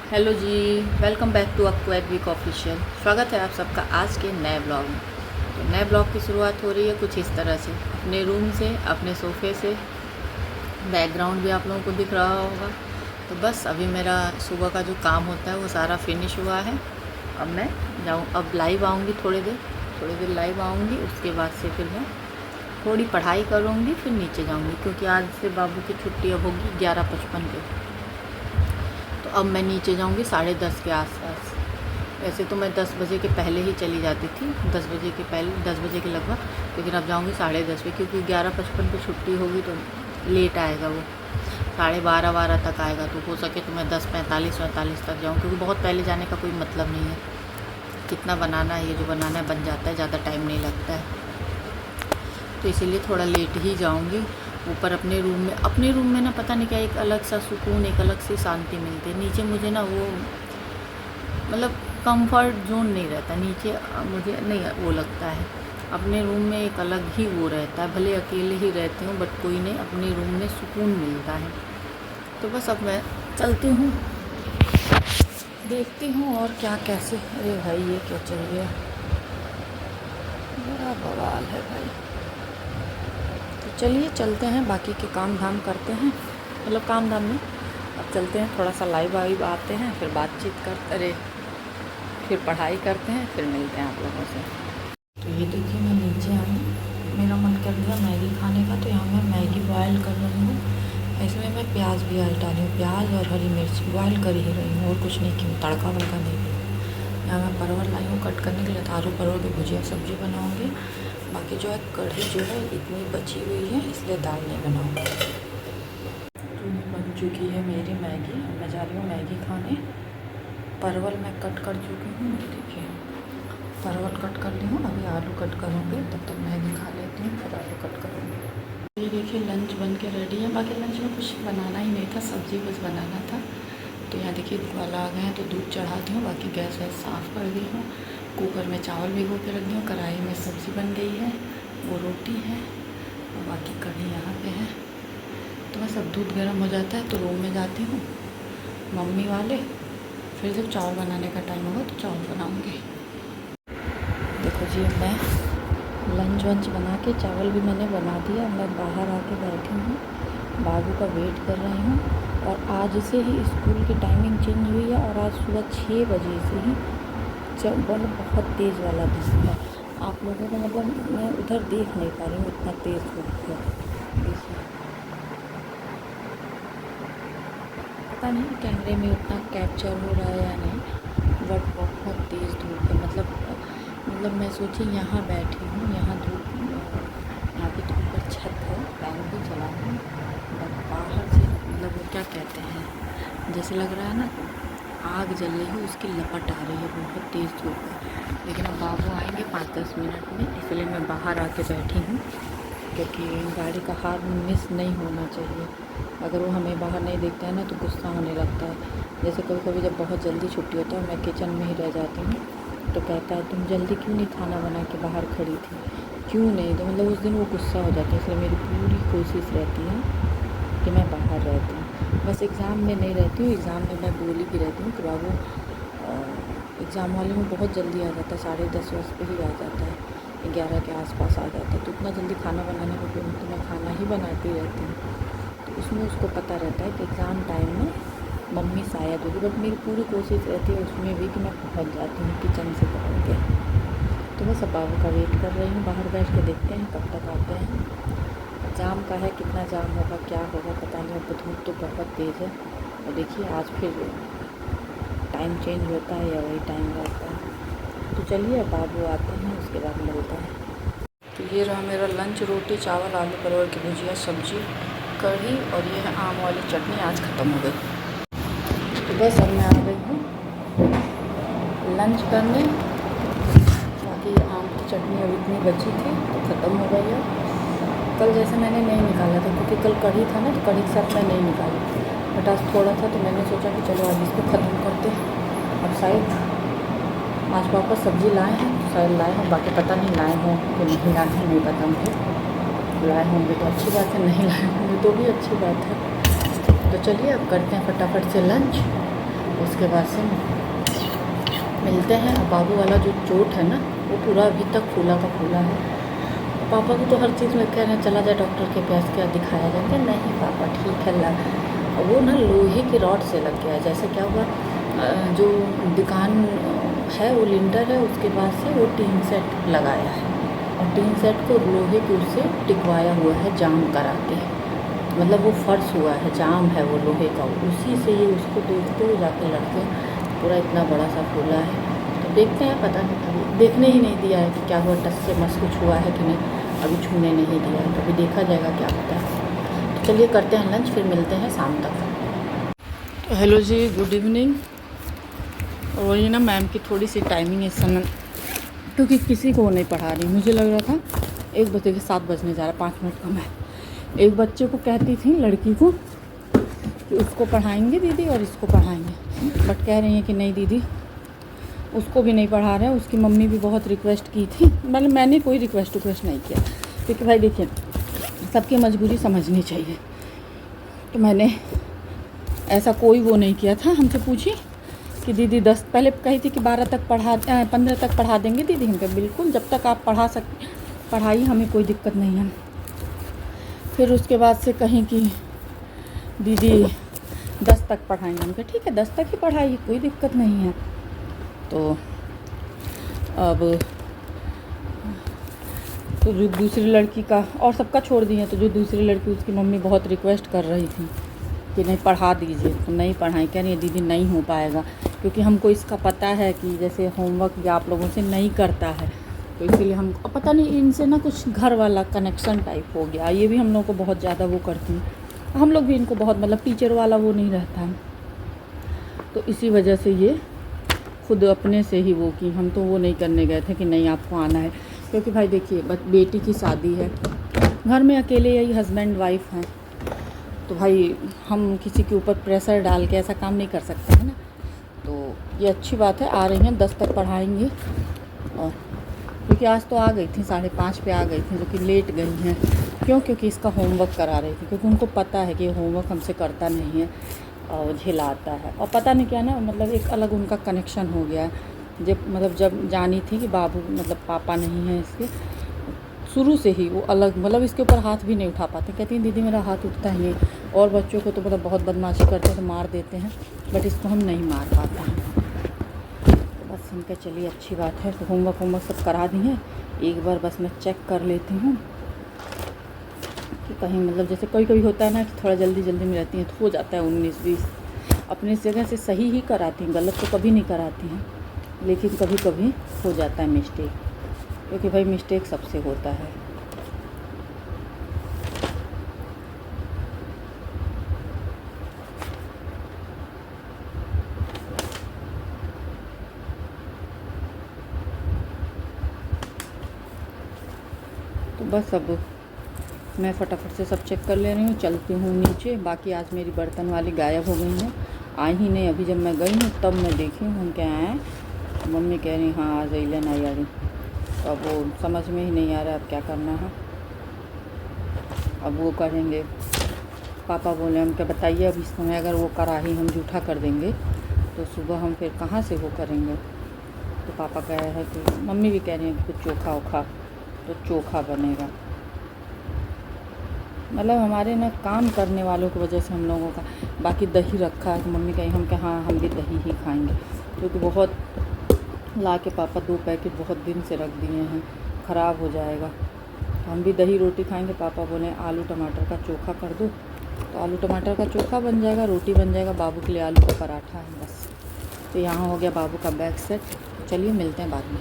Hello जी। Welcome back to अक्वैट week official. स्वागत है आप सबका आज के नए ब्लॉग में। तो नए ब्लॉग की शुरुआत हो रही है कुछ इस तरह से, अपने रूम से, अपने सोफ़े से। बैकग्राउंड भी आप लोगों को दिख रहा होगा। तो बस अभी मेरा सुबह का जो काम होता है वो सारा फिनिश हुआ है। अब मैं अब लाइव आऊँगी थोड़ी देर लाइव आऊँगी। उसके बाद से फिर मैं थोड़ी पढ़ाई करूँगी, फिर नीचे जाऊँगी क्योंकि आज से बाबू की छुट्टी अब होगी 11:55 पे। तो अब मैं नीचे जाऊँगी 10:30 के आसपास। वैसे तो मैं 10 बजे के पहले ही चली जाती थी, 10 बजे के पहले, 10 बजे के लगभग। लेकिन अब जाऊँगी 10:30 पे क्योंकि 11:55 पे छुट्टी होगी तो लेट आएगा वो, 12:30 तक आएगा। तो हो सके तो मैं 10:45 तक जाऊँ क्योंकि बहुत पहले जाने का कोई मतलब नहीं है। कितना बनाना है, ये जो बनाना है बन जाता है, ज़्यादा टाइम नहीं लगता है। तो इसीलिए थोड़ा लेट ही जाऊँगी। ऊपर अपने रूम में ना पता नहीं क्या एक अलग सा सुकून, एक अलग सी शांति मिलती है। नीचे मुझे ना वो मतलब कंफर्ट जोन नहीं रहता नीचे, मुझे नहीं वो लगता है। अपने रूम में एक अलग ही वो रहता है, भले अकेले ही रहती हूँ बट कोई नहीं, अपने रूम में सुकून मिलता है। तो बस अब मैं चलती हूँ, देखती हूँ और क्या कैसे। अरे भाई ये क्या चल गया, बड़ा बवाल है भाई। तो चलिए चलते हैं, बाकी के काम धाम करते हैं, मतलब काम धाम में अब चलते हैं, थोड़ा सा लाइव आते हैं, फिर बातचीत करते रहे, फिर पढ़ाई करते हैं, फिर मिलते हैं आप लोगों से। तो ये देखिए मैं नीचे आई, मेरा मन कर दिया मैगी खाने का, तो यहाँ मैं मैगी बॉयल कर रही हूँ। इसमें मैं प्याज भी डाली हूँ, प्याज और हरी मिर्च बॉयल कर ही रही हूँ और कुछ नहीं की, तड़का वड़का नहीं की। यहाँ मैं परवल लाई हूँ कट करने के लिए, आलू परवल की भुजिया सब्ज़ी बनाऊँगी। बाकी जो है कढ़ी जो है इतनी बची हुई है, इसलिए दाल नहीं बनाऊँगी। तो बन चुकी है मेरी मैगी, मैं जा रही हूँ मैगी खाने। परवल मैं कट कर चुकी हूँ, देखिए परवल कट कर ली हूँ, अभी आलू कट करूँगी, तब तक मैगी खा लेती हूँ, फिर आलू कट करूँगी। ये देखिए लंच बन के रेडी है। बाकी लंच में कुछ बनाना ही नहीं था, सब्ज़ी कुछ बनाना था। तो यहाँ देखिए वाला आ गए हैं, तो दूध चढ़ा दी हूँ, बाकी गैस वैस साफ़ कर दी हूँ। कुकर में चावल भिगो के रख दी हूँ, कढ़ाई में सब्ज़ी बन गई है, वो रोटी है और बाकी कढ़ी यहाँ पे है। तो बस अब दूध गर्म हो जाता है तो रूम में जाती हूँ मम्मी वाले, फिर जब चावल बनाने का टाइम होगा तो चावल बनाऊँगी। देखो जी मैं लंच वंच बना के, चावल भी मैंने बना दिया, मैं बाहर आके बैठी हूँ, बाबू का वेट कर रही हूँ। और आज से ही स्कूल की टाइमिंग चेंज हुई है और आज सुबह 6 बजे से ही बहुत तेज़ वाला धूप है। आप लोगों को मतलब मैं उधर देख नहीं पा रही हूँ, इतना तेज़ धूप है। पता नहीं कैमरे में उतना कैप्चर हो रहा है या नहीं, बट बहुत तेज़ धूप है। मतलब मैं सोची यहाँ बैठी हूँ, यहाँ धूप, यहाँ पे धूप पर छत है, फैन भी चला हूँ, बट बाहर से मतलब वो क्या कहते हैं, जैसे लग रहा है ना आग जल रही है, उसकी लपट आ रही है, बहुत तेज़ धूप है। लेकिन अब बाबू आएंगे 5-10 मिनट में, इसलिए मैं बाहर आके बैठी हूँ क्योंकि गाड़ी का हार्न मिस नहीं होना चाहिए। अगर वो हमें बाहर नहीं देखता है ना तो गुस्सा होने लगता है। जैसे कभी कभी जब बहुत जल्दी छुट्टी होता है, मैं किचन में ही रह जाती हूँ, तो कहता है तुम जल्दी क्यों नहीं खाना बना के बाहर खड़ी थी, क्यों नहीं, तो मतलब उस दिन वो गुस्सा हो जाता है। इसलिए मेरी पूरी कोशिश रहती है कि मैं बाहर रहती हूँ। बस एग्ज़ाम में नहीं रहती हूँ, एग्ज़ाम में मैं बोली भी रहती हूँ कि बाबू एग्ज़ाम वाले में बहुत जल्दी आ जाता है, 10:30 पे ही आ जाता है, 11 के आसपास आ जाता है। तो इतना जल्दी खाना बनाने को क्यों, तो मैं खाना ही बनाती रहती हूँ। तो उसमें उसको पता रहता है कि एग्ज़ाम टाइम में मम्मी शायद होगी, बट मेरी पूरी कोशिश रहती है उसमें भी कि मैं पहुँच जाती हूँ किचन से पहुँच के। तो बस अब बाबू का वेट कर रही हूँ, बाहर बैठ के देखते हैं कब तक आते हैं। जाम का है, कितना जाम होगा क्या होगा पता नहीं, अब धूप तो बहुत तेज़ है। और देखिए आज फिर टाइम चेंज होता है या वही टाइम रहता है। तो चलिए अब बाबू आते हैं, उसके बाद मिलते हैं। तो ये रहा मेरा लंच, रोटी चावल आलू परवल की भुजिया सब्ज़ी कढ़ी, और ये है आम वाली चटनी, आज ख़त्म हो गई। तो बस अब मैं आ गई हूँ लंच करने। बाकी आम की चटनी अब इतनी बची थी तो ख़त्म हो गई है। कल जैसे मैंने नहीं निकाला था क्योंकि कल कढ़ी था ना, तो कढ़ी के साथ मैं नहीं निकाली, बट आज थोड़ा था तो मैंने सोचा कि चलो आज इसको ख़त्म करते हैं। अब शायद आज पापा सब्ज़ी लाए हैं, तो शायद लाए हों, बाकी पता नहीं लाए हों कि नहीं लाए हों, नहीं पता मुझे। लाए होंगे तो अच्छी बात है, नहीं लाए होंगे तो भी अच्छी बात है। तो चलिए अब करते हैं फटाफट से लंच, उसके बाद से मिलते हैं। बाबू वाला जो चोट है ना वो पूरा अभी तक फूला का फूला है। पापा को तो हर चीज़ में कह रहे हैं चला जाए डॉक्टर के पास, क्या दिखाया जाए। नहीं पापा ठीक है वो ना लोहे की रॉड से लग गया है। जैसे क्या हुआ, जो दुकान है वो लिंटर है, उसके बाद से वो टीन सेट लगाया है और टीन सेट को लोहे के उससे टिकवाया हुआ है जाम करा के, मतलब वो फर्श हुआ है, जाम है वो लोहे का, उसी से ये उसको देखते हुए जाके लड़के पूरा इतना बड़ा सा फूला है। तो देखते हैं, पता नहीं, अभी देखने ही नहीं दिया है कि क्या हुआ, टच से मस कुछ हुआ है कि नहीं, अभी छूने नहीं दिया है, अभी देखा जाएगा क्या होता है। तो चलिए करते हैं लंच, फिर मिलते हैं शाम तक। तो हेलो जी, गुड इवनिंग। और वही ना मैम की थोड़ी सी टाइमिंग इस समय, क्योंकि किसी को नहीं पढ़ा रही। मुझे लग रहा था 1 बजे के 7 बजने जा रहा, 5 मिनट कम है। एक बच्चे को कहती थी, लड़की को, कि उसको पढ़ाएंगे दीदी और इसको पढ़ाएंगे, बट कह रही हैं कि नहीं दीदी उसको भी नहीं पढ़ा रहे हैं। उसकी मम्मी भी बहुत रिक्वेस्ट की थी, मतलब मैंने कोई रिक्वेस्ट नहीं किया, क्योंकि भाई देखिए सबकी मजबूरी समझनी चाहिए। तो मैंने ऐसा कोई वो नहीं किया था। हमसे पूछी कि दीदी 10, पहले कही थी कि 12 तक 15 तक पढ़ा देंगे दीदी। हम कहा बिल्कुल, जब तक आप पढ़ाइए, हमें कोई दिक्कत नहीं है। फिर उसके बाद से कहीं कि दीदी 10 तक पढ़ाएंगे। हम कहा ठीक है 10 तक ही पढ़ाइए, कोई दिक्कत नहीं है। तो अब तो जो दूसरी लड़की का और सबका छोड़ दिए, तो जो दूसरी लड़की, उसकी मम्मी बहुत रिक्वेस्ट कर रही थी कि नहीं पढ़ा दीजिए, तो नहीं पढ़ाएं। कह रही है दीदी नहीं हो पाएगा, क्योंकि हमको इसका पता है कि जैसे होमवर्क भी आप लोगों से नहीं करता है, तो इसीलिए हम पता नहीं इनसे ना कुछ घर वाला कनेक्शन टाइप हो गया। ये भी हम लोग को बहुत ज़्यादा वो करती हैं, हम लोग भी इनको बहुत, मतलब टीचर वाला वो नहीं रहता है। तो इसी वजह से ये खुद अपने से ही वो की, हम तो वो नहीं करने गए थे कि नहीं आपको आना है। क्योंकि भाई देखिए बेटी की शादी है, घर में अकेले यही हस्बैंड वाइफ हैं, तो भाई हम किसी के ऊपर प्रेशर डाल के ऐसा काम नहीं कर सकते हैं ना। तो ये अच्छी बात है, आ रही हैं 10 तक पढ़ाएंगे। और क्योंकि आज तो आ गई थी 5:30 पे आ गई थी, जो कि लेट गई हैं। क्योंकि इसका होमवर्क करा रही थी, क्योंकि उनको पता है कि होमवर्क हमसे करता नहीं है और झिलाता है। और पता नहीं क्या ना, मतलब एक अलग उनका कनेक्शन हो गया है। जब जानी थी कि बाबू मतलब पापा नहीं है इसके, शुरू से ही वो अलग, मतलब इसके ऊपर हाथ भी नहीं उठा पाते। कहती हैं दीदी मेरा हाथ उठता ही नहीं। और बच्चों को तो मतलब बहुत बदमाशी करते हैं तो मार देते हैं, बट इसको हम नहीं मार पाते हैं। तो बस हम कह चलिए अच्छी बात है। तो होमवर्क सब करा दी हैं, एक बार बस मैं चेक कर लेती हूँ कि कहीं, मतलब जैसे कभी होता है ना कि थोड़ा जल्दी में रहती हैं, तो हो जाता है 19-20। अपनी जगह से सही ही कराती हैं, गलत तो कभी नहीं कराती हैं, लेकिन कभी हो जाता है मिस्टेक, क्योंकि भाई मिस्टेक सबसे होता है। तो बस अब मैं फटाफट से सब चेक कर ले रही हूँ, चलती हूँ नीचे। बाकी आज मेरी बर्तन वाली गायब हो गई हैं, आई ही नहीं। अभी जब मैं गई हूँ तब मैं देखी हूँ हम क्या आए, मम्मी कह रही हाँ आ जाइए ना आ रही। तो अब वो समझ में ही नहीं आ रहा अब क्या करना है। अब वो करेंगे, पापा बोले हम क्या बताइए, अब इस समय अगर वो कराही हम जूठा कर देंगे तो सुबह हम फिर कहाँ से वो करेंगे। तो पापा कह रहे हैं कि, मम्मी भी कह रही है कि कुछ चोखा बनेगा। मतलब हमारे ना काम करने वालों की वजह से हम लोगों का। बाकी दही रखा है तो मम्मी कहीं, हम कहा हाँ हम भी दही ही खाएंगे, क्योंकि बहुत ला के पापा 2 पैकेट बहुत दिन से रख दिए हैं, ख़राब हो जाएगा। हम भी दही रोटी खाएंगे। पापा बोले आलू टमाटर का चोखा कर दो, तो आलू टमाटर का चोखा बन जाएगा, रोटी बन जाएगा। बाबू के लिए आलू का पराठा है बस। तो यहाँ हो गया बाबू का बैग सेट। चलिए मिलते हैं बाद में।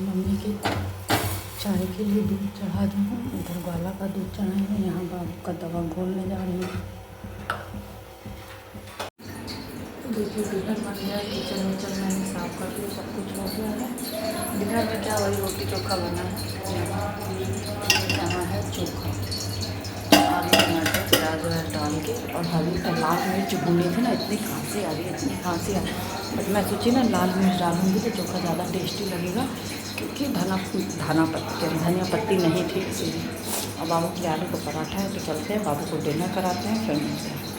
मम्मी के चाय के लिए दूध चढ़ा दी हूँ, उधर ग्वाला का दूध चढ़ाए हैं, यहाँ बाबू का दवा घोलने जा रही हूँ। देखिए डिनर बन गया, किचन मैंने साफ कर दिया, सब कुछ हो गया है। डिनर में क्या, वही रोटी चोखा बना है। यहाँ है चोखा, आलू टमाटर प्याज डाल के, और हरी लाल मिर्च भूनी थी ना, इतनी खांसी आ रही, बट मैं सोची ना लाल मिर्च डालूँगी तो चोखा ज़्यादा टेस्टी लगेगा, क्योंकि धनिया पत्ती नहीं थी इसीलिए। और बाबू के लिए आलू का पराठा है। तो चलते हैं, बाबू को डिनर कराते हैं, फिर मिलते हैं।